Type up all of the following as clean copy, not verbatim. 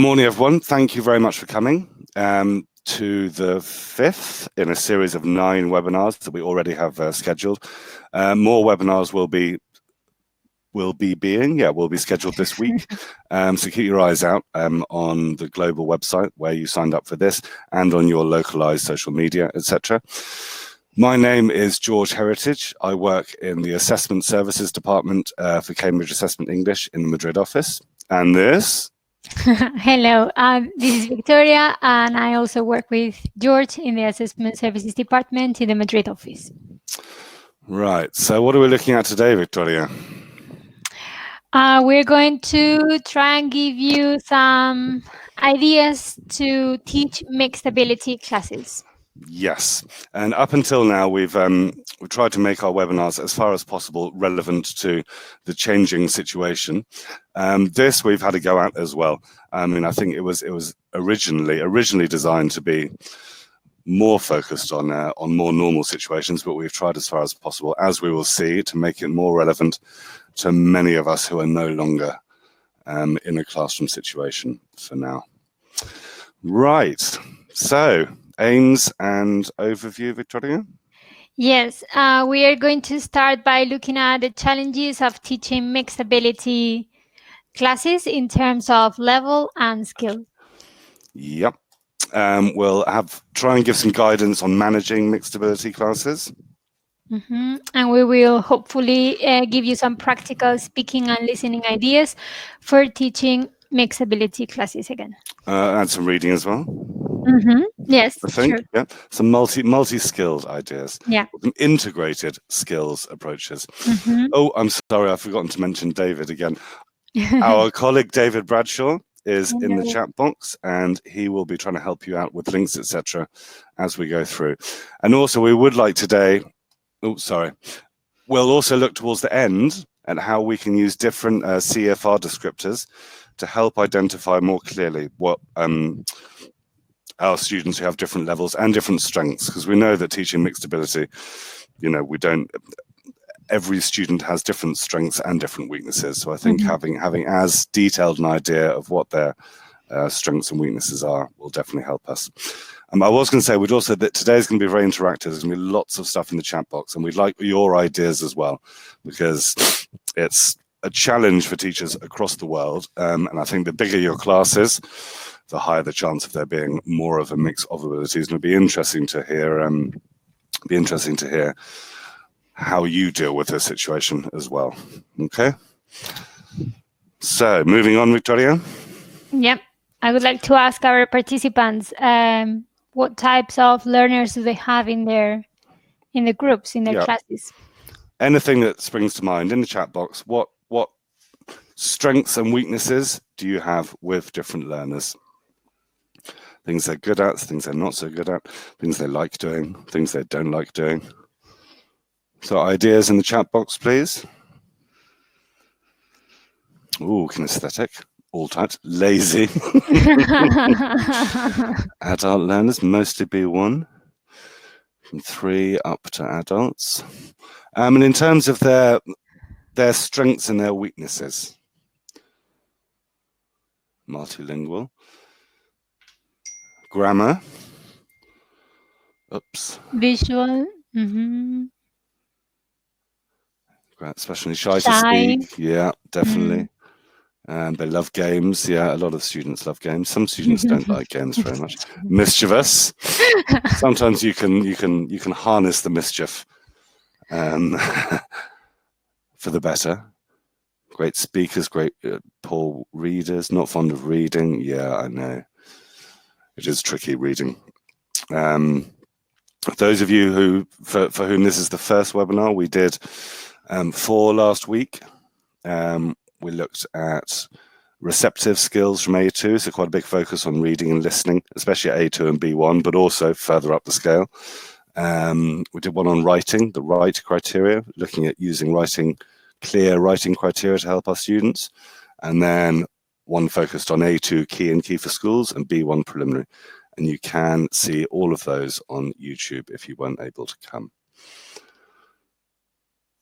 Morning, everyone. Thank you very much for coming to the fifth in a series of 9 webinars that we already have scheduled. More webinars will be scheduled this week. So keep your eyes out on the global website where you signed up for this and on your localized social media, etc. My name is George Heritage. I work in the Assessment Services Department for Cambridge Assessment English in the Madrid office. And this... Hello, this is Victoria, and I also work with George in the Assessment Services Department in the Madrid office. Right, so what are we looking at today, Victoria? We're going to try and give you some ideas to teach mixed ability classes. Yes, and up until now we've tried to make our webinars as far as possible relevant to the changing situation. This we've had to go at as well. I mean, I think it was originally designed to be more focused on more normal situations, but we've tried as far as possible, as we will see, to make it more relevant to many of us who are no longer in a classroom situation for now. Right, so aims and overview, Victoria? Yes, we are going to start by looking at the challenges of teaching mixed ability classes in terms of level and skill. Yep. We'll try and give some guidance on managing mixed ability classes. And we will hopefully give you some practical speaking and listening ideas for teaching mixed ability classes again. And some reading as well. Yes, I think. sure. Yeah, some multi-skilled ideas. Yeah. Some integrated skills approaches. Oh, I'm sorry, I've forgotten to mention David again. Our colleague David Bradshaw is in the chat box, and he will be trying to help you out with links, etc., as we go through. And also, we would like today. We'll also look towards the end at how we can use different CFR descriptors to help identify more clearly what our students who have different levels and different strengths, because we know that teaching mixed ability, every student has different strengths and different weaknesses. So I think having as detailed an idea of what their strengths and weaknesses are will definitely help us. I was going to say that today's going to be very interactive. There's going to be lots of stuff in the chat box, and we'd like your ideas as well, because it's a challenge for teachers across the world. And I think the bigger your class is, the higher the chance of there being more of a mix of abilities. And it'll be interesting to hear how you deal with this situation as well. Okay. So moving on, Victoria. Yep. I would like to ask our participants what types of learners do they have in the groups, in their classes. Anything that springs to mind in the chat box. What strengths and weaknesses do you have with different learners? Things they're good at, things they're not so good at, things they like doing, things they don't like doing. So ideas in the chat box, please. Ooh, kinesthetic, all types, lazy. Adult learners, mostly B1, from 3 up to adults. And in terms of their strengths and their weaknesses. Multilingual. Grammar. Oops. Visual. Especially shy to speak. Yeah, definitely. And they love games. Yeah, a lot of students love games. Some students don't like games very much. Mischievous. Sometimes you can harness the mischief for the better. Great speakers, great poor readers. Not fond of reading. Yeah, I know. It is tricky reading. Those of you for whom this is the first webinar, we did 4 last week. We looked at receptive skills from A2, so quite a big focus on reading and listening, especially at A2 and B1, but also further up the scale. We did one on writing, the right criteria, looking at using clear writing criteria to help our students. And then one focused on A2 key and key for schools and B1 preliminary. And you can see all of those on YouTube if you weren't able to come.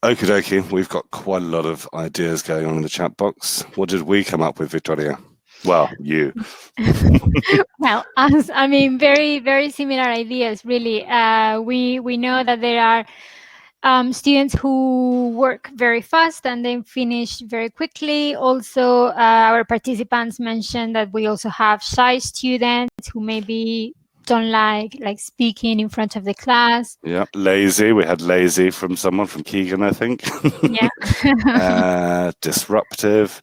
Okie dokie, we've got quite a lot of ideas going on in the chat box. What did we come up with, Victoria? Well, you. Well, very, very similar ideas, really. We know that there are students who work very fast and then finish very quickly. Also, our participants mentioned that we also have shy students who maybe don't like speaking in front of the class. Yeah, lazy. We had lazy from someone, from Keegan, I think. Yeah. Disruptive.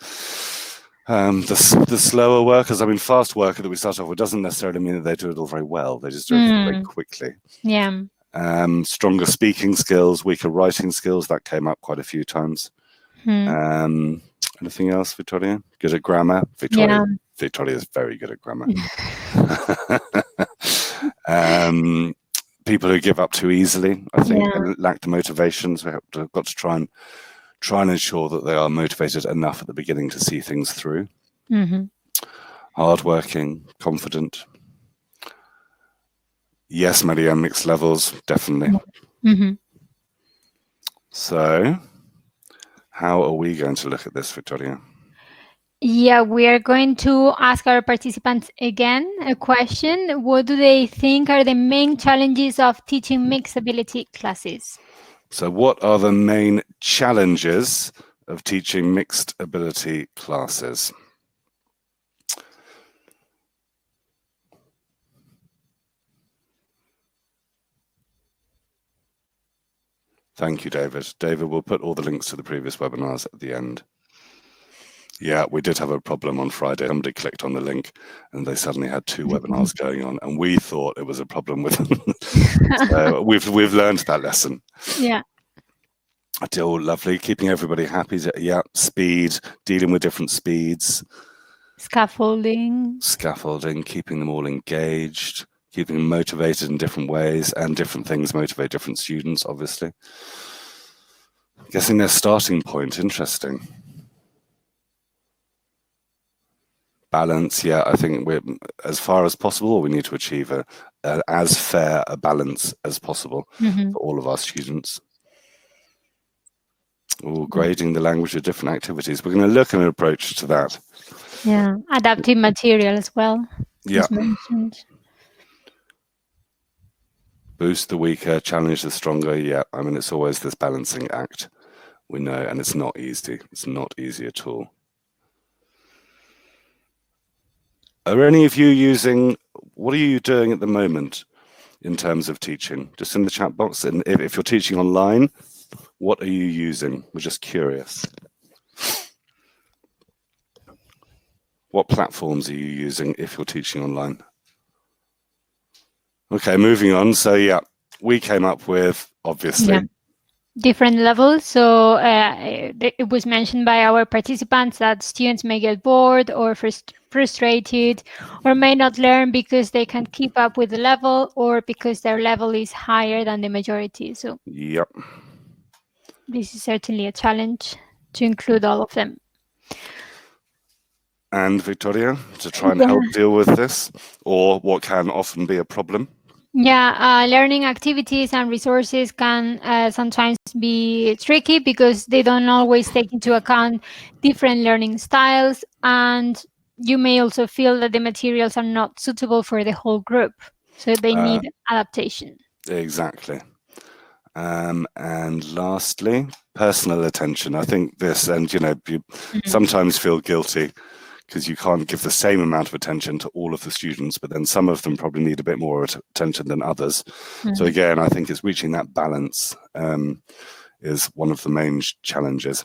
The slower workers, fast worker that we start off with doesn't necessarily mean that they do it all very well. They just do it very quickly. Yeah. Stronger speaking skills, weaker writing skills. That came up quite a few times. Anything else, Victoria? Good at grammar? Victoria is very good at grammar. People who give up too easily, I think, and lack the motivations. We've got to try and ensure that they are motivated enough at the beginning to see things through. Hardworking, confident. Yes, Maria, mixed levels, definitely. So, how are we going to look at this, Victoria? Yeah, we are going to ask our participants again a question. What do they think are the main challenges of teaching mixed ability classes? So, what are the main challenges of teaching mixed ability classes? Thank you, David. David will put all the links to the previous webinars at the end. Yeah, we did have a problem on Friday. Somebody clicked on the link and they suddenly had 2 webinars going on, and we thought it was a problem with them. So we've learned that lesson. Yeah. Still lovely, keeping everybody happy. Yeah, speed, dealing with different speeds. Scaffolding, keeping them all engaged, keeping them motivated in different ways, and different things motivate different students, obviously. Guessing their starting point, interesting. Balance, yeah, I think we're, as far as possible, we need to achieve as fair a balance as possible for all of our students. Grading the language of different activities. We're going to look at an approach to that. Yeah, adaptive material as well. Yeah. Mentioned. Boost the weaker, challenge the stronger. Yeah, it's always this balancing act. We know, and it's not easy. It's not easy at all. Are any of you using, what are you doing at the moment in terms of teaching? Just in the chat box. And if you're teaching online, what are you using? We're just curious. What platforms are you using if you're teaching online? Okay, moving on. So yeah, we came up with, obviously, different levels. So it was mentioned by our participants that students may get bored or frustrated, or may not learn because they can't keep up with the level, or because their level is higher than the majority. So yep, this is certainly a challenge to include all of them. And Victoria, to try and help deal with this, or what can often be a problem? Yeah, learning activities and resources can sometimes be tricky because they don't always take into account different learning styles, and you may also feel that the materials are not suitable for the whole group, so they need adaptation. Exactly. And lastly, personal attention. I think this, and you sometimes feel guilty because you can't give the same amount of attention to all of the students, but then some of them probably need a bit more attention than others. So again, I think it's reaching that balance is one of the main challenges.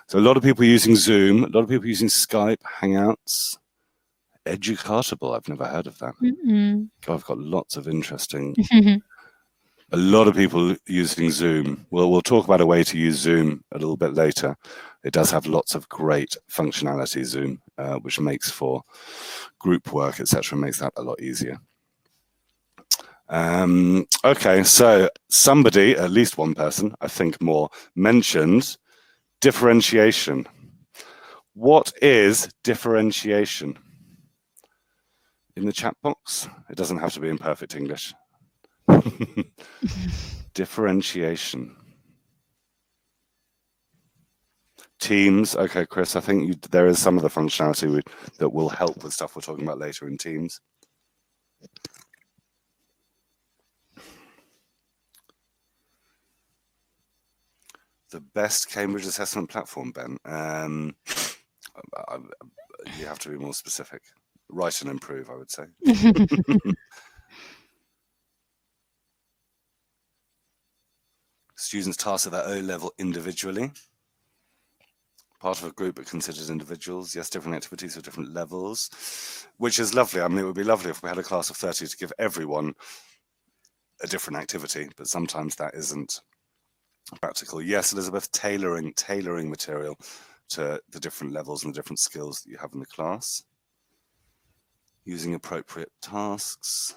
So a lot of people using Zoom, a lot of people using Skype, Hangouts, Educartable. I've never heard of that. God, I've got lots of interesting. A lot of people using Zoom. Well, we'll talk about a way to use Zoom a little bit later. It does have lots of great functionality, Zoom, which makes for group work, etc., makes that a lot easier. Okay, so somebody, at least one person, I think more, mentioned differentiation. What is differentiation? In the chat box. It doesn't have to be in perfect English. Differentiation. Teams. Okay, Chris, I think there is some of the functionality that will help with stuff we're talking about later in Teams. The best Cambridge assessment platform, Ben. You have to be more specific. Write and improve, I would say. Students tasked at their O level individually. Part of a group but considered individuals. Yes, different activities for different levels, which is lovely. I mean, it would be lovely if we had a class of 30 to give everyone a different activity, but sometimes that isn't practical. Yes, Elizabeth, tailoring material to the different levels and the different skills that you have in the class. Using appropriate tasks,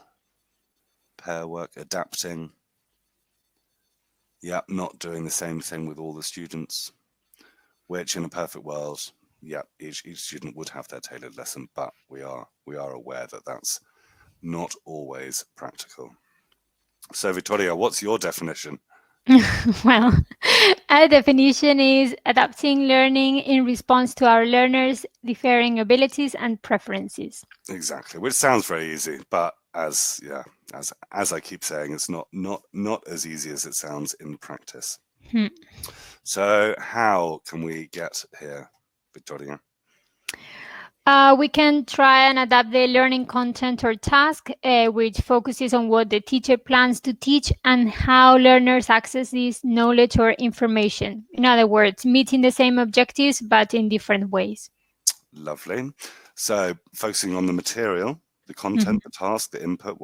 pair work, adapting. Yeah, not doing the same thing with all the students, which in a perfect world, yeah, each student would have their tailored lesson, but we are aware that that's not always practical. So Victoria, what's your definition? Well, a definition is adapting learning in response to our learners' differing abilities and preferences. Exactly, which sounds very easy, but as I keep saying, it's not as easy as it sounds in practice. So how can we get here, Victoria? We can try and adapt the learning content or task, which focuses on what the teacher plans to teach and how learners access this knowledge or information. In other words, meeting the same objectives but in different ways. Lovely. So focusing on the material, the content, the task, the input,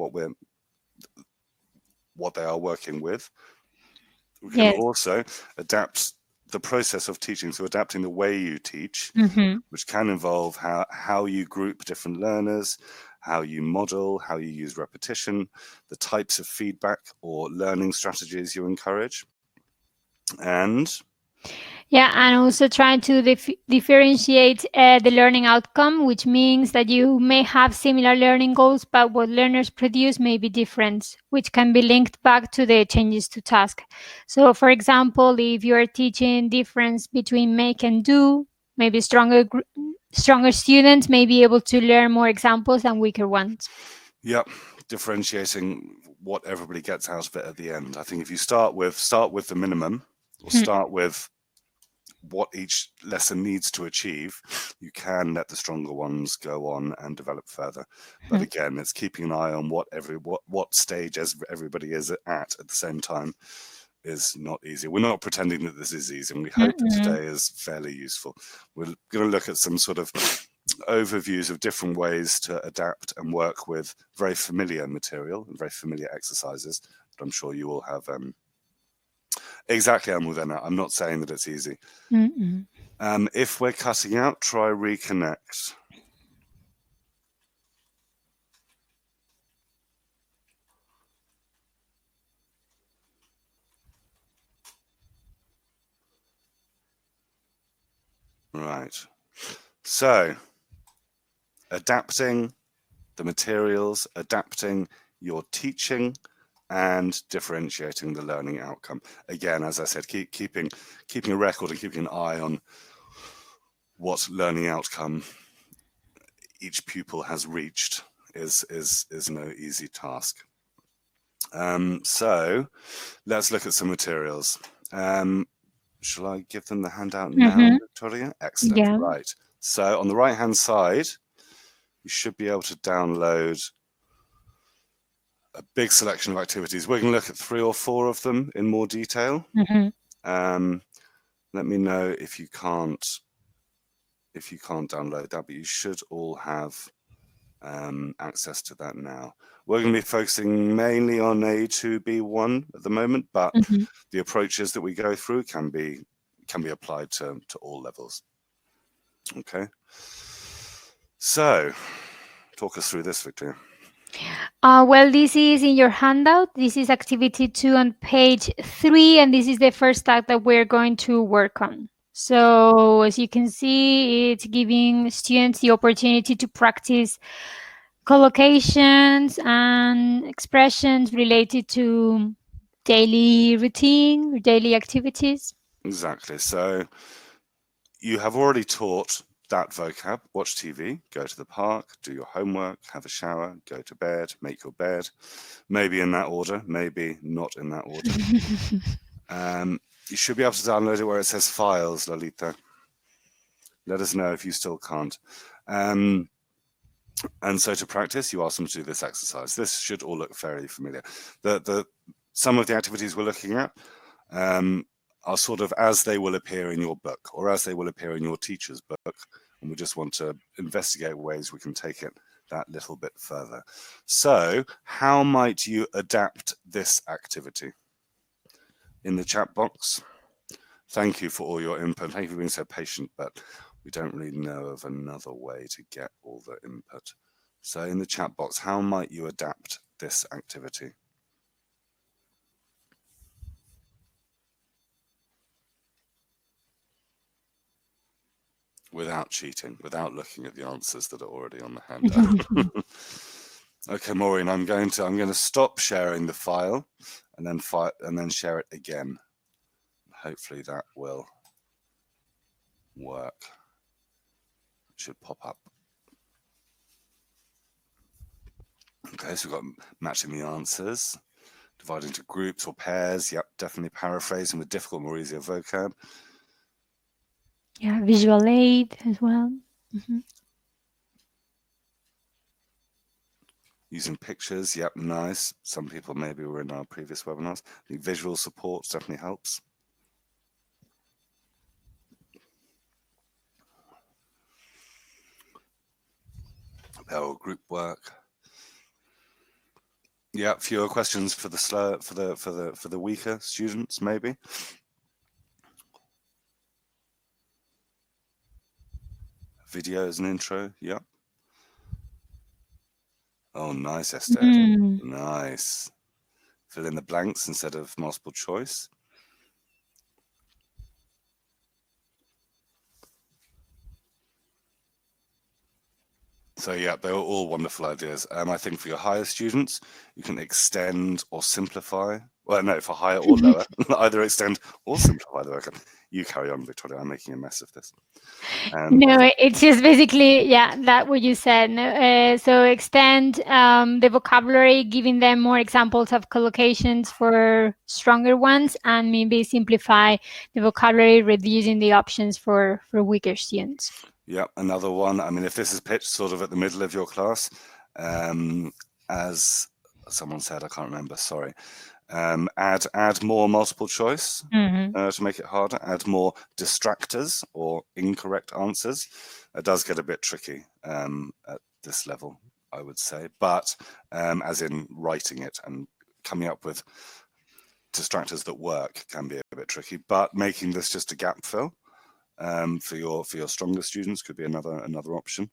what they are working with. We can also adapt the process of teaching, so adapting the way you teach, which can involve how you group different learners, how you model, how you use repetition, the types of feedback or learning strategies you encourage. And also trying to differentiate the learning outcome, which means that you may have similar learning goals, but what learners produce may be different, which can be linked back to the changes to task. So, for example, if you are teaching difference between make and do, maybe stronger students may be able to learn more examples than weaker ones. Yep, differentiating what everybody gets out of it at the end. I think if you start with the minimum, or start with what each lesson needs to achieve, you can let the stronger ones go on and develop further. But again, it's keeping an eye on what stage as everybody is at the same time is not easy. We're not pretending that this is easy, and we hope that today is fairly useful. We're going to look at some sort of overviews of different ways to adapt and work with very familiar material and very familiar exercises, but I'm sure you all have exactly, Almudena. I'm not saying that it's easy. If we're cutting out, try reconnect. Right. So, adapting the materials, adapting your teaching, and differentiating the learning outcome. Again, as I said, keeping a record and keeping an eye on what learning outcome each pupil has reached is no easy task. So let's look at some materials. Shall I give them the handout now, Victoria? Excellent. Yeah. Right. So on the right-hand side, you should be able to download a big selection of activities. We're going to look at 3 or 4 of them in more detail. Let me know if you can't download that, but you should all have access to that now. We're going to be focusing mainly on A2B1 at the moment, but the approaches that we go through can be applied to all levels. Okay. So, talk us through this, Victoria. Well, this is in your handout. This is activity 2 on page 3, and this is the first task that we're going to work on. So, as you can see, it's giving students the opportunity to practice collocations and expressions related to daily routine or daily activities. Exactly. So, you have already taught that vocab. Watch TV, go to the park, do your homework, have a shower, go to bed, make your bed. Maybe in that order, maybe not in that order. You should be able to download it where it says files, Lolita. Let us know if you still can't. And so to practice, you ask them to do this exercise. This should all look fairly familiar. Some of the activities we're looking at are sort of as they will appear in your book or as they will appear in your teacher's book. And we just want to investigate ways we can take it that little bit further. So how might you adapt this activity? In the chat box. Thank you for all your input. Thank you for being so patient, but we don't really know of another way to get all the input. So in the chat box, how might you adapt this activity? Without cheating, without looking at the answers that are already on the handout. Okay, Maureen, I'm going to stop sharing the file and then share it again. Hopefully that will work. It should pop up. Okay, so we've got matching the answers, dividing into groups or pairs. Yep, definitely paraphrasing with difficult, more easier vocab. Yeah, visual aid as well. Using pictures, yep, nice. Some people maybe were in our previous webinars. The visual support definitely helps. Or group work. Yeah, fewer questions for the weaker students, maybe. Video as an intro, yeah. Oh, nice, Esther. Nice. Fill in the blanks instead of multiple choice. So yeah, they were all wonderful ideas. I think for your higher students, you can extend or simplify. Well, no, for higher or lower, either extend or simplify the vocab. You carry on, Victoria. I'm making a mess of this. No, it's just basically, yeah, that what you said. So extend the vocabulary, giving them more examples of collocations for stronger ones, and maybe simplify the vocabulary, reducing the options for weaker students. Yeah, another one. I mean, if this is pitched sort of at the middle of your class, as someone said, I can't remember, sorry, add more multiple choice to make it harder, add more distractors or incorrect answers. It does get a bit tricky at this level, I would say, but as in writing it and coming up with distractors that work can be a bit tricky, but making this just a gap fill for your stronger students could be another option.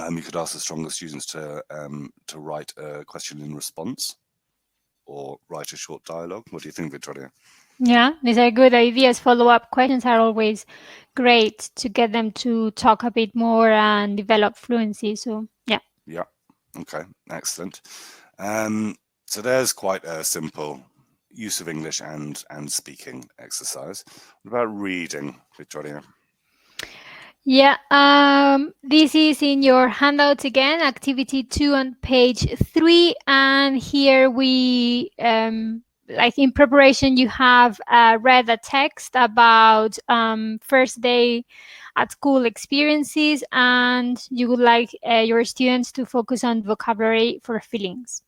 You could ask the stronger students to write a question in response or write a short dialogue. What do you think, Victoria? Yeah, these are good ideas. Follow-up questions are always great to get them to talk a bit more and develop fluency. So yeah. Yeah. Okay. Excellent. So there's quite a simple use of English and speaking exercise. What about reading, Victoria? Yeah, this is in your handouts again, activity 2 on page 3. And here we, like in preparation, you have read a text about first day at school experiences, and you would like your students to focus on vocabulary for feelings.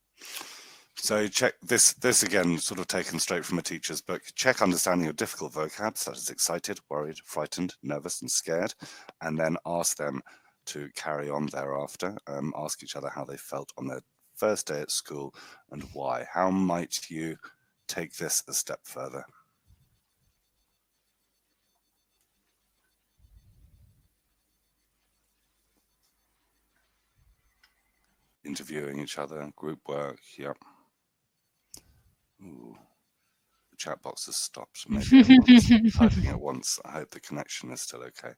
So check this again, sort of taken straight from a teacher's book. Check understanding of difficult vocab, such as excited, worried, frightened, nervous, and scared, and then ask them to carry on thereafter. Ask each other how they felt on their first day at school and why. How might you take this a step further? Interviewing each other, group work, yep. Ooh. The chat box has stopped. Maybe everyone's typing at once. I hope the connection is still okay.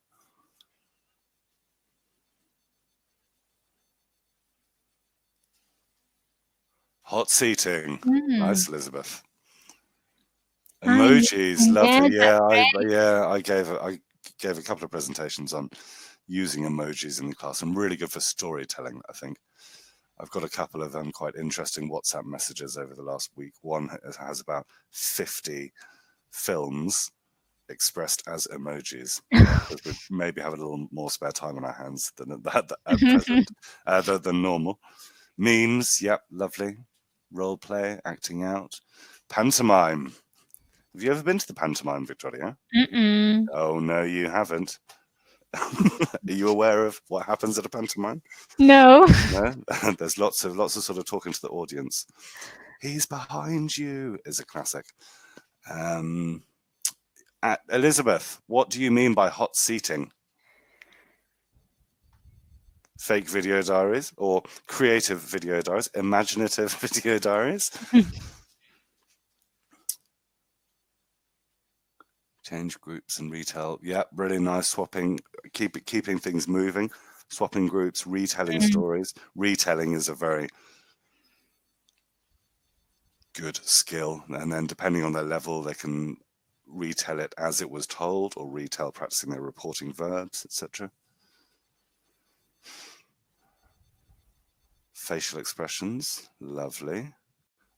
Hot seating. Nice, Elizabeth. Emojis, lovely. Yeah, I gave a couple of presentations on using emojis in the classroom. Really good for storytelling, I think. I've got a couple of quite interesting WhatsApp messages over the last week. One has about 50 films expressed as emojis. Because we maybe have a little more spare time on our hands than at present, than normal. Memes, yep, lovely. Role play, acting out. Pantomime. Have you ever been to the pantomime, Victoria? Mm-mm. Oh, no, you haven't. Are you aware of what happens at a pantomime? No. No? There's lots of sort of talking to the audience. He's behind you is a classic. Elizabeth, what do you mean by hot seating? Fake video diaries or creative video diaries, imaginative video diaries? Change groups and retail. Yeah, really nice. Swapping, keeping things moving, swapping groups, retelling stories. Retelling is a very good skill. And then depending on their level, they can retell it as it was told or retell practicing their reporting verbs, etc. Facial expressions, lovely.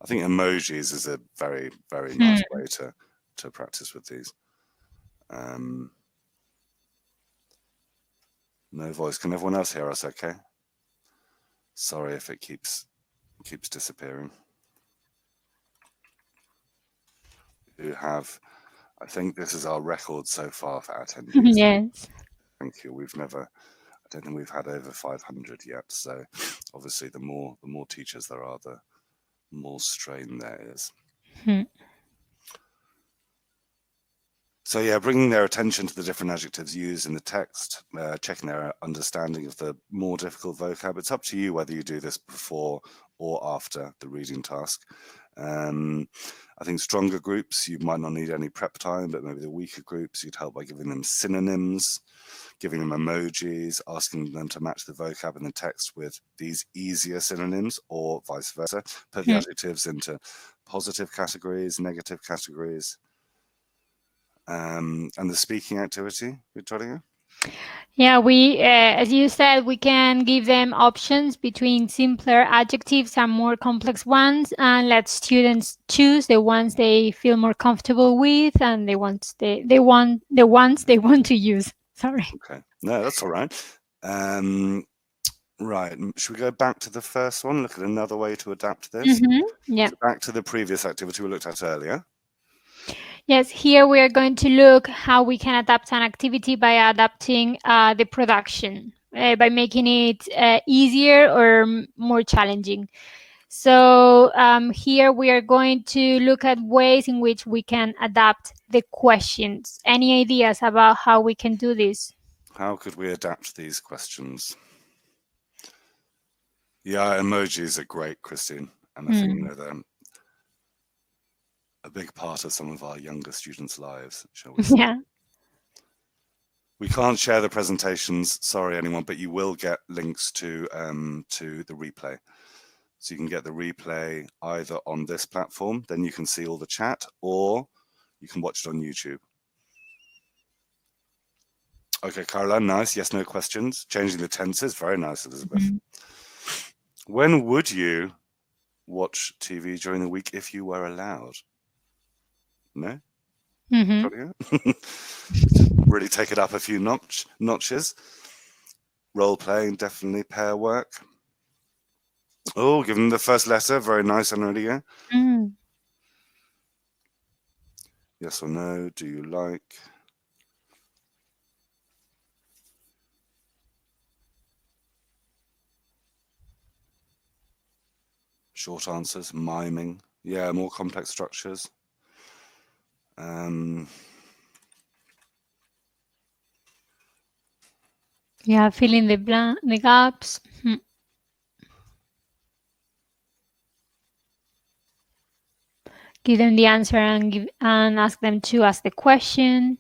I think emojis is a very, very nice way to practice with these. No voice. Can everyone else hear us okay? Sorry if it keeps disappearing. You have, I think this is our record so far for attendees. Yes. Thank you. I don't think we've had over 500 yet. So obviously the more teachers there are, the more strain there is. So yeah, bringing their attention to the different adjectives used in the text, checking their understanding of the more difficult vocab. It's up to you whether you do this before or after the reading task. I think stronger groups, you might not need any prep time, but maybe the weaker groups, you'd help by giving them synonyms, giving them emojis, asking them to match the vocab in the text with these easier synonyms or vice versa. Put the adjectives into positive categories, negative categories. And the speaking activity, Victoria? Yeah, we, as you said, we can give them options between simpler adjectives and more complex ones, and let students choose the ones they feel more comfortable with, and the ones they want to use. Sorry. Okay, no, that's all right. Right, should we go back to the first one? Look at another way to adapt this. Yeah. So back to the previous activity we looked at earlier. Yes, here we are going to look how we can adapt an activity by adapting the production, by making it easier or more challenging. So here we are going to look at ways in which we can adapt the questions. Any ideas about how we can do this? How could we adapt these questions? Yeah, emojis are great, Christine. And I think, they're a big part of some of our younger students' lives, shall we say. Yeah. We can't share the presentations, sorry anyone, but you will get links to the replay. So you can get the replay either on this platform, then you can see all the chat, or you can watch it on YouTube. Okay, Caroline, nice. Yes, no questions. Changing the tenses, very nice, Elizabeth. When would you watch TV during the week if you were allowed? No? Really take it up a few notches. Role playing, definitely. Pair work. Oh, give them the first letter. Very nice, Enrique. Yes or no? Do you like? Short answers. Miming. Yeah, more complex structures. Yeah, filling the gaps. Give them the answer and ask them to ask the question.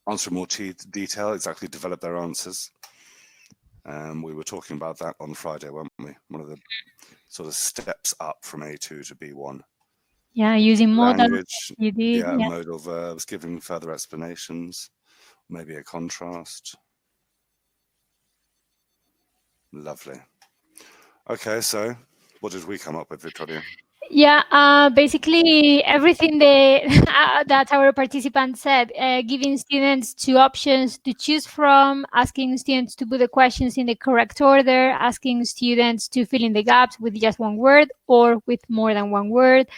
Answer in more detail, exactly, develop their answers. We were talking about that on Friday, weren't we? One of the sort of steps up from A2 to B1. Yeah, using modal, language, you did. yeah, Yeah. modal verbs, giving further explanations, maybe a contrast. Lovely. Okay, so what did we come up with, Victoria? Yeah, basically everything that our participants said, giving students two options to choose from, asking students to put the questions in the correct order, asking students to fill in the gaps with just one word or with more than one word,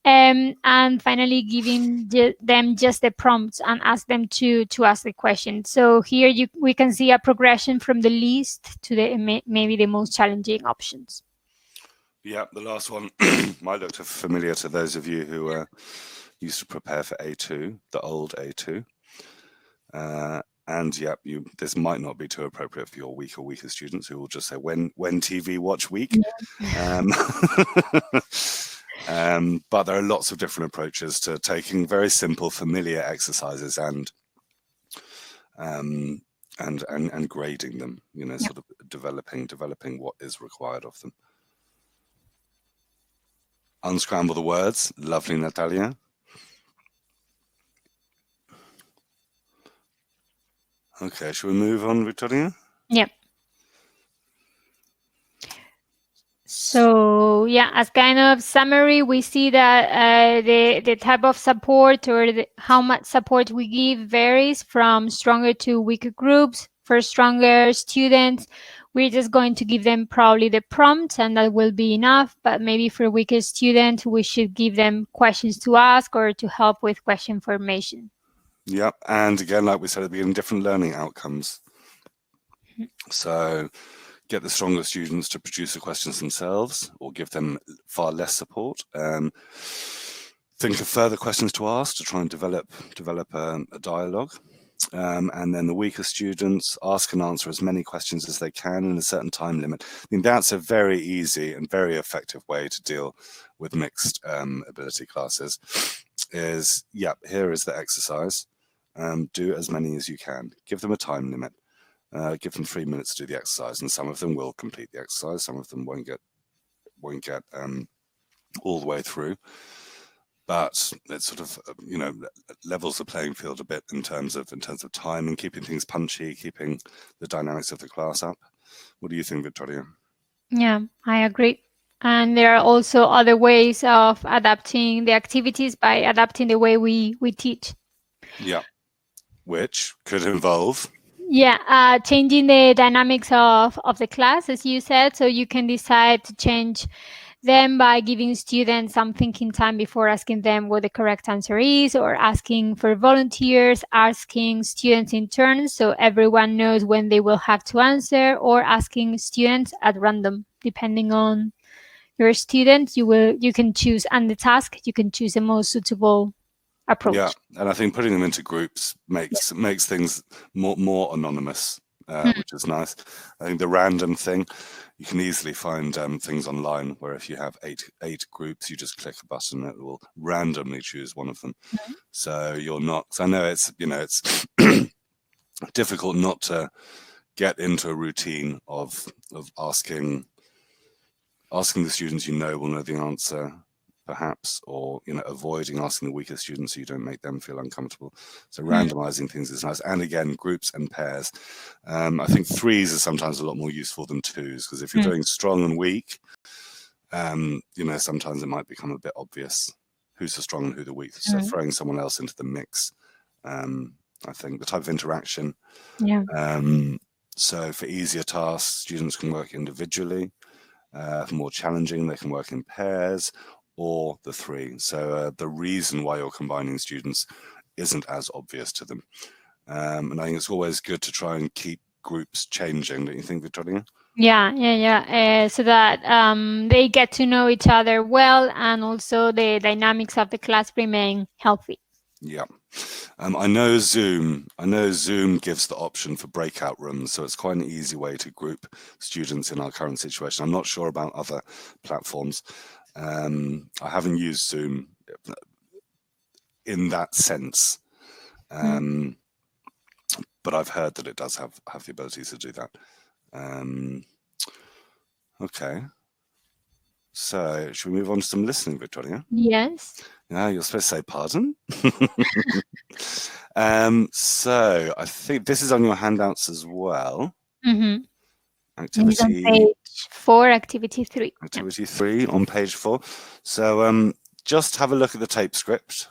and finally giving them just the prompts and ask them to ask the question. So here we can see a progression from the least to the maybe the most challenging options. Yeah, the last one might look familiar to those of you who used to prepare for A2, the old A2. And yeah, this might not be too appropriate for your weaker students who will just say when TV watch week. Um, but there are lots of different approaches to taking very simple, familiar exercises and grading them. Sort of developing what is required of them. Unscramble the words. Lovely, Natalia. Okay, shall we move on, Victoria? Yeah. So yeah, as kind of summary, we see that the type of support or how much support we give varies from stronger to weaker groups. For stronger students, we're just going to give them probably the prompt, and that will be enough. But maybe for weaker students, we should give them questions to ask or to help with question formation. Yep, and again, like we said at the beginning, different learning outcomes. So get the stronger students to produce the questions themselves or give them far less support. Think of further questions to ask to try and develop a dialogue. And then the weaker students ask and answer as many questions as they can in a certain time limit. I mean, that's a very easy and very effective way to deal with mixed ability classes. Here is the exercise. Do as many as you can. Give them a time limit. Give them 3 minutes to do the exercise, and some of them will complete the exercise. Some of them won't get all the way through. But it sort of levels the playing field a bit in terms of time and keeping things punchy, keeping the dynamics of the class up. What do you think, Victoria? Yeah, I agree. And there are also other ways of adapting the activities by adapting the way we teach. Yeah, which could involve. Yeah, changing the dynamics of the class, as you said. So you can decide to change them by giving students some thinking time before asking them what the correct answer is, or asking for volunteers, asking students in turns so everyone knows when they will have to answer, or asking students at random. Depending on your student, you can choose, and the task, you can choose the most suitable approach. Yeah, and I think putting them into groups makes things more anonymous, which is nice. I think the random thing, you can easily find things online where if you have eight groups, you just click a button, it will randomly choose one of them. So you're not. So I know it's difficult not to get into a routine of asking the students will know the answer, perhaps, or avoiding asking the weaker students so you don't make them feel uncomfortable. So randomizing things is nice. And again, groups and pairs. I think threes are sometimes a lot more useful than twos, because if you're doing strong and weak, sometimes it might become a bit obvious who's the strong and who the weak. So throwing someone else into the mix, I think the type of interaction. Yeah. So for easier tasks, students can work individually. For more challenging, they can work in pairs or the three. So the reason why you're combining students isn't as obvious to them. And I think it's always good to try and keep groups changing, don't you think, Victoria? Yeah. So that they get to know each other well, and also the dynamics of the class remain healthy. Yeah. I know Zoom gives the option for breakout rooms, so it's quite an easy way to group students in our current situation. I'm not sure about other platforms. I haven't used Zoom in that sense, but I've heard that it does have the ability to do that. Okay. So, should we move on to some listening, Victoria? Yes. Yeah, you're supposed to say pardon. So I think this is on your handouts as well. Mm-hmm. It's on Activity page 4, activity 3. Yeah. activity 3 on page 4. So just have a look at the tape script.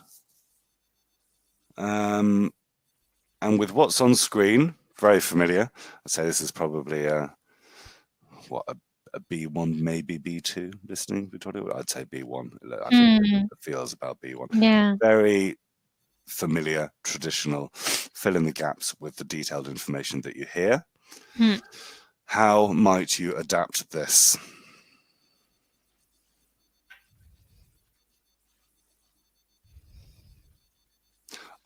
And with what's on screen, very familiar. I'd say this is probably a B1, maybe B2 listening, Victoria. I'd say B1. I think it feels about B1. Yeah. Very familiar, traditional, fill in the gaps with the detailed information that you hear. How might you adapt this?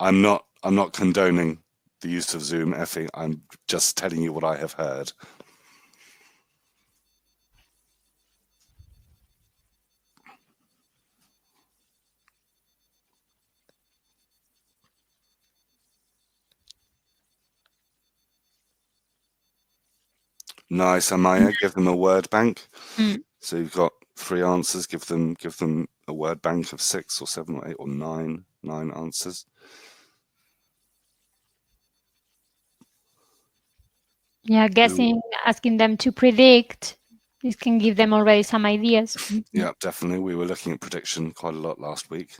I'm not condoning the use of Zoom, Effie. I'm just telling you what I have heard. Nice, Amaya. Give them a word bank. So you've got 3 answers. Give them a word bank of 6 or 7 or 8 or 9 answers. Yeah, guessing, asking them to predict. This can give them already some ideas. Yeah, definitely. We were looking at prediction quite a lot last week.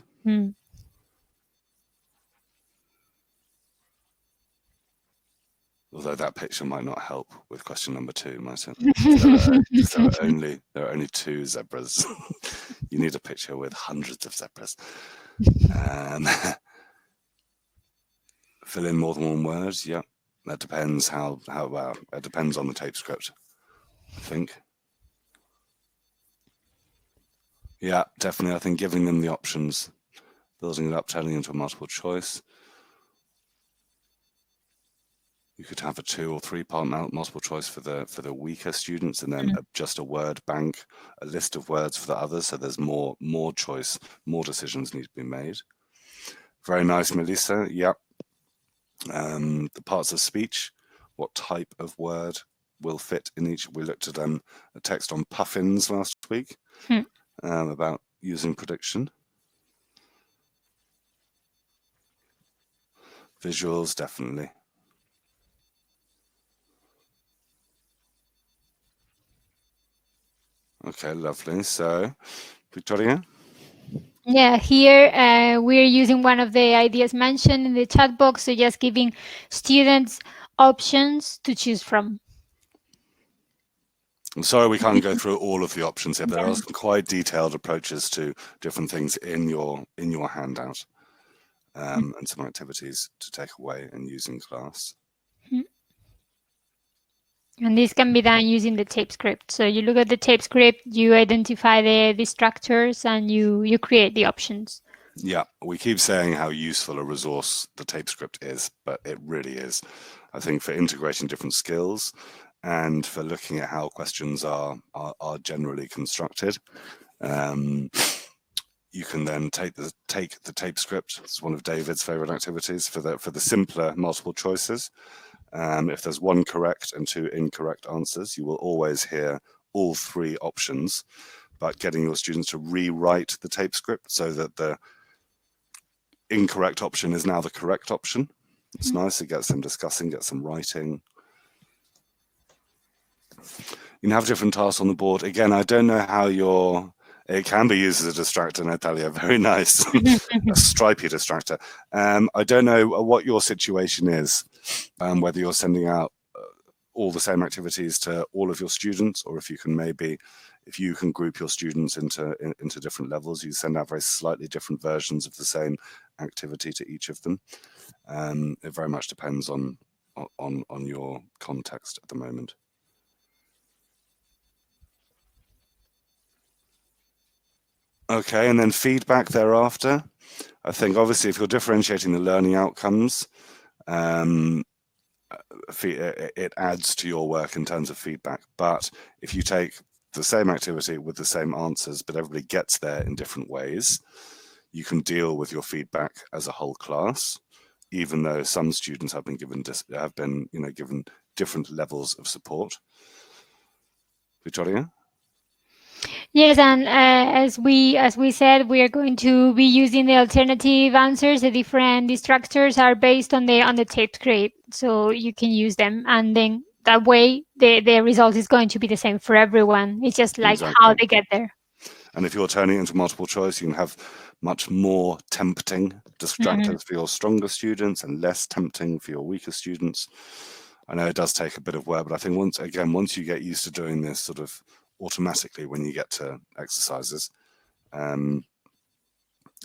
Although that picture might not help with question number 2, might it? There are only 2 zebras. You need a picture with hundreds of zebras. Fill in more than one word. Yeah, that depends how it depends on the tape script, I think. Yeah, definitely. I think giving them the options, building it up, turning into a multiple choice. You could have a 2 or 3 part multiple choice for the weaker students, and then just a word bank, a list of words for the others. So there's more choice, more decisions need to be made. Very nice, Melissa. Yep. The parts of speech, what type of word will fit in each. We looked at a text on puffins last week about using prediction. Visuals, definitely. Okay, lovely. So, Victoria? Yeah, here we're using one of the ideas mentioned in the chat box, so just giving students options to choose from. I'm sorry we can't go through all of the options here, but there are some quite detailed approaches to different things in your handout, and some activities to take away and use in class. And this can be done using the tape script. So you look at the tape script, you identify the distractors, and you create the options. Yeah, we keep saying how useful a resource the tape script is, but it really is. I think for integrating different skills and for looking at how questions are generally constructed. You can then take the tape script. It's one of David's favorite activities for the simpler multiple choices. If there's 1 correct and 2 incorrect answers, you will always hear all 3 options, but getting your students to rewrite the tape script so that the incorrect option is now the correct option. It's nice. It gets them discussing, gets them writing. You can have different tasks on the board. Again, I don't know how it can be used as a distractor, Natalia. Very nice. A stripy distractor. I don't know what your situation is, whether you're sending out all the same activities to all of your students, or if you can group your students into different levels. You send out very slightly different versions of the same activity to each of them. It very much depends on your context at the moment. Okay, and then feedback thereafter. I think obviously if you're differentiating the learning outcomes, it adds to your work in terms of feedback. But if you take the same activity with the same answers, but everybody gets there in different ways, you can deal with your feedback as a whole class, even though some students have been given different levels of support. Victoria? Yes, and as we said, we are going to be using the alternative answers. The different distractors are based on the taped grade, so you can use them, and then that way the result is going to be the same for everyone. It's just like how Exactly. they get there. And if you're turning it into multiple choice, you can have much more tempting Hmm. distractors for your stronger students and less tempting for your weaker students. I know it does take a bit of work, but I think once you get used to doing this sort of automatically when you get to exercises, um,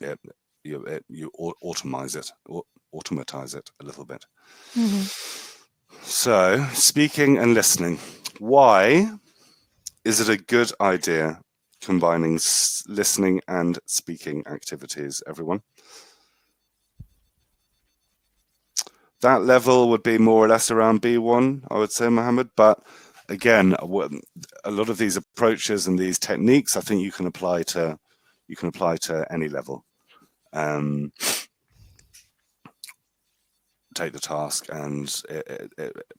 it, you automatize it a little bit. Hmm. So, speaking and listening. Why is it a good idea combining listening and speaking activities, everyone? That level would be more or less around B1, I would say, Mohammed. But again, a lot of these approaches and these techniques, I think you can apply to any level. Um, take the task, and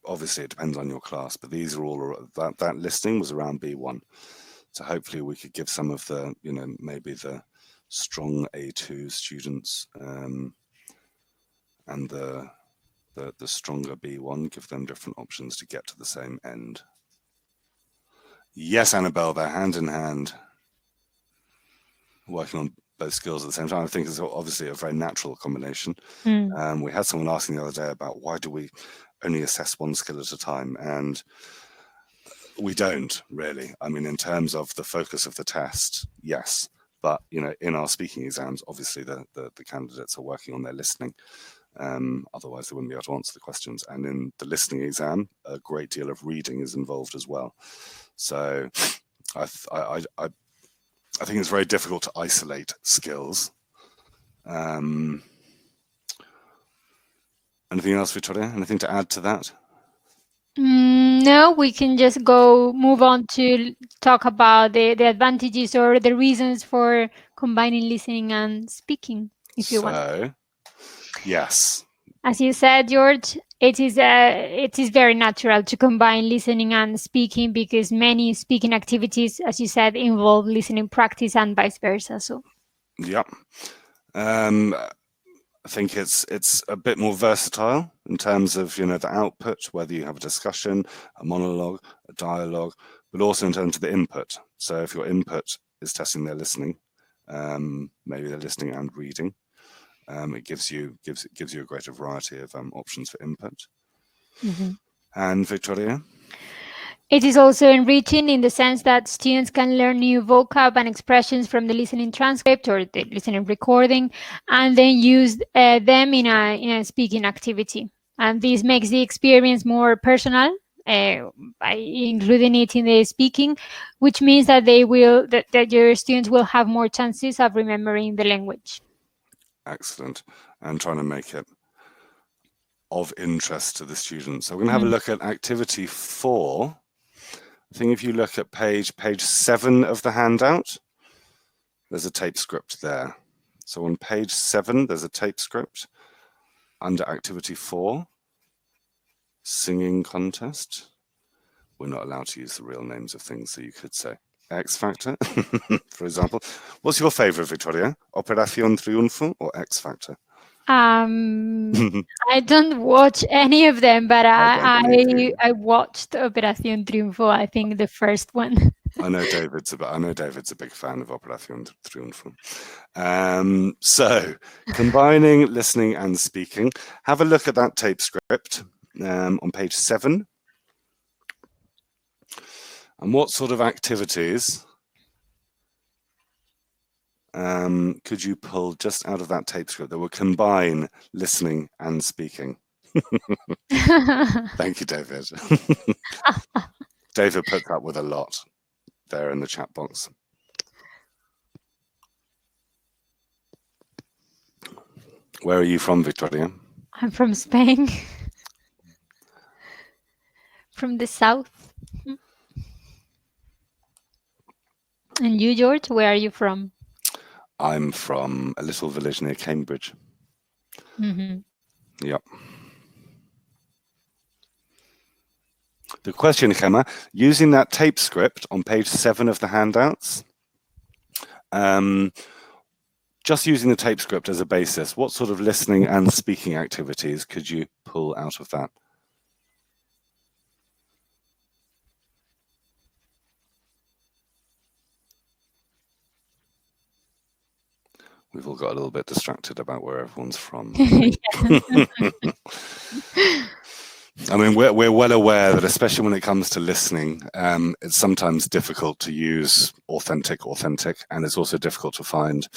obviously it depends on your class. But these are all that listening was around B1. So hopefully we could give some of the, maybe the strong A2 students and the stronger B1, give them different options to get to the same end. Yes, Annabelle, they're hand in hand, working on both skills at the same time. I think it's obviously a very natural combination. Mm. We had someone asking the other day about why do we only assess one skill at a time, and we don't really. I mean, in terms of the focus of the test, yes. But in our speaking exams, obviously the candidates are working on their listening. Otherwise, they wouldn't be able to answer the questions. And in the listening exam, a great deal of reading is involved as well. So I think it's very difficult to isolate skills. Anything else, Victoria? Anything to add to that? No, we can just move on to talk about the advantages or the reasons for combining listening and speaking, if you want. So, yes, As you said, George, it is very natural to combine listening and speaking because many speaking activities, as you said, involve listening practice and vice versa. So, yep. I think it's a bit more versatile in terms of the output, whether you have a discussion, a monologue, a dialogue, but also in terms of the input. So if your input is testing their listening, maybe they're listening and reading, it gives you a greater variety of options for input. mhm. And Victoria, It is also enriching in the sense that students can learn new vocab and expressions from the listening transcript or the listening recording, and then use them in a speaking activity. And this makes the experience more personal by including it in the speaking, which means that your students will have more chances of remembering the language. excellent, and trying to make it of interest to the students. So we're going to have a Mm. look at activity 4. I think if you look at page 7 of the handout, there's a tape script there. So on page 7, there's a tape script under activity 4, singing contest. We're not allowed to use the real names of things, so you could say X Factor, for example. What's your favorite, Victoria? Operación Triunfo or X Factor? Um, I don't watch any of them, but I don't I believe I, you. I watched Operación Triunfo. I think the first one. I know David's a big fan of Operación Triunfo. So, combining listening and speaking, have a look at that tape script on page 7. And what sort of activities could you pull just out of that tape script that would combine listening and speaking? Thank you, David. David puts up with a lot there in the chat box. Where are you from, Victoria? I'm from Spain, from the south. And you, George, where are you from? I'm from a little village near Cambridge. Hmm. Yep. The question, Gemma, using that tape script on page 7 of the handouts, just using the tape script as a basis, what sort of listening and speaking activities could you pull out of that? We've all got a little bit distracted about where everyone's from. I mean, we're well aware that, especially when it comes to listening, it's sometimes difficult to use authentic, and it's also difficult to find,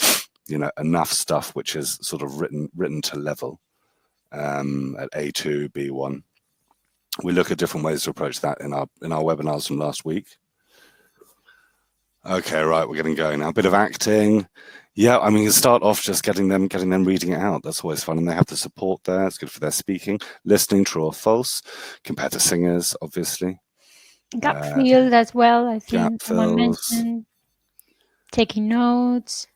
enough stuff which is sort of written to level at A2, B1. We look at different ways to approach that in our webinars from last week. Okay, right, we're getting going now. A bit of acting. Yeah, I mean, you start off just getting them reading it out. That's always fun, and they have the support there. It's good for their speaking. Listening, true or false, compared to singers, obviously. Gap field as well, I think Gap someone fills. mentioned. Taking notes.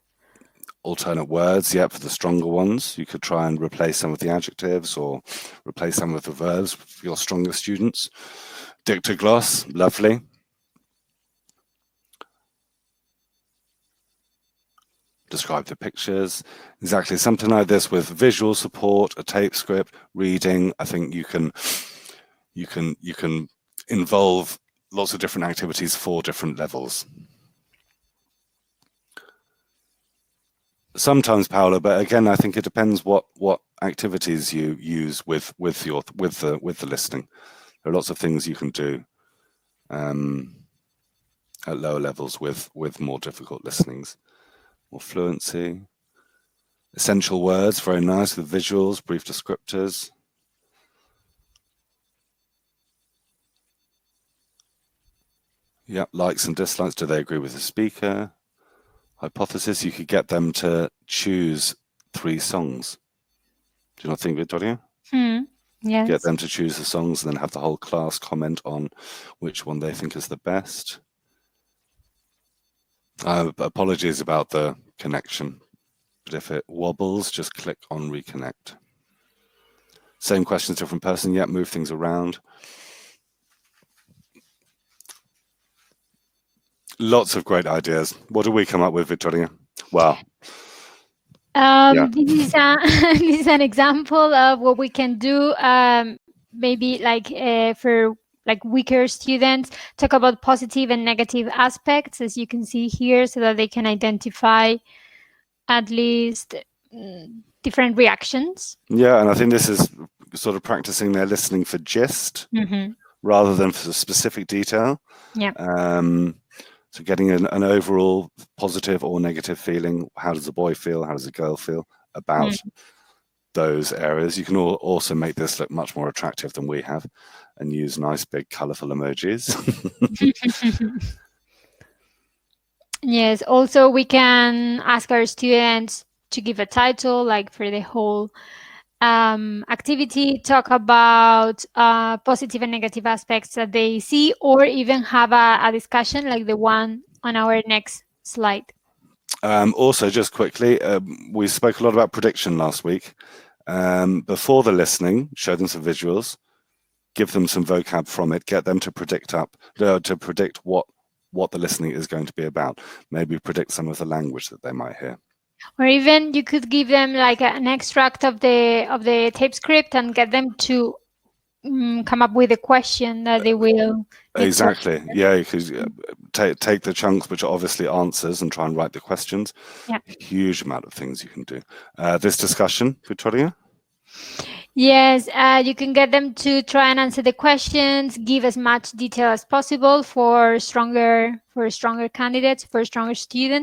Alternate words, yeah, for the stronger ones. You could try and replace some of the adjectives or replace some of the verbs for your stronger students. Dictogloss, lovely. Describe the pictures. Exactly, something like this with visual support, a tape script, reading. I think you can involve lots of different activities for different levels. Sometimes, Paola, but again, I think it depends what activities you use with the listening. There are lots of things you can do at lower levels with more difficult listenings. More fluency. Essential words, very nice, with visuals, brief descriptors. Yeah, likes and dislikes. Do they agree with the speaker? Hypothesis, you could get them to choose 3 songs. Do you not think, Victoria? Yes. Get them to choose the songs and then have the whole class comment on which one they think is the best. Apologies about the connection, but if it wobbles, just click on reconnect. Same questions, different person. Yeah, move things around. Lots of great ideas. What do we come up with, Victoria? Wow. This is an example of what we can do. Maybe for weaker students, talk about positive and negative aspects, as you can see here, so that they can identify at least different reactions. Yeah, and I think this is sort of practicing their listening for gist rather than for specific detail. Yeah. So getting an overall positive or negative feeling. How does a boy feel? How does a girl feel about those areas? You can also make this look much more attractive than we have and use nice, big, colorful emojis. Yes. Also, we can ask our students to give a title, like for the whole activity, talk about positive and negative aspects that they see, or even have a discussion like the one on our next slide. Also, just quickly, we spoke a lot about prediction last week. Before the listening, show them some visuals, give them some vocab from it, get them to predict what the listening is going to be about. Maybe predict some of the language that they might hear. Or even you could give them like an extract of the tape script and get them to come up with a question that they will. Exactly. Yeah, you could take the chunks which are obviously answers and try and write the questions. Yeah. Huge amount of things you can do. This discussion, Victoria? Yes, you can get them to try and answer the questions, give as much detail as possible for stronger candidates, for stronger students.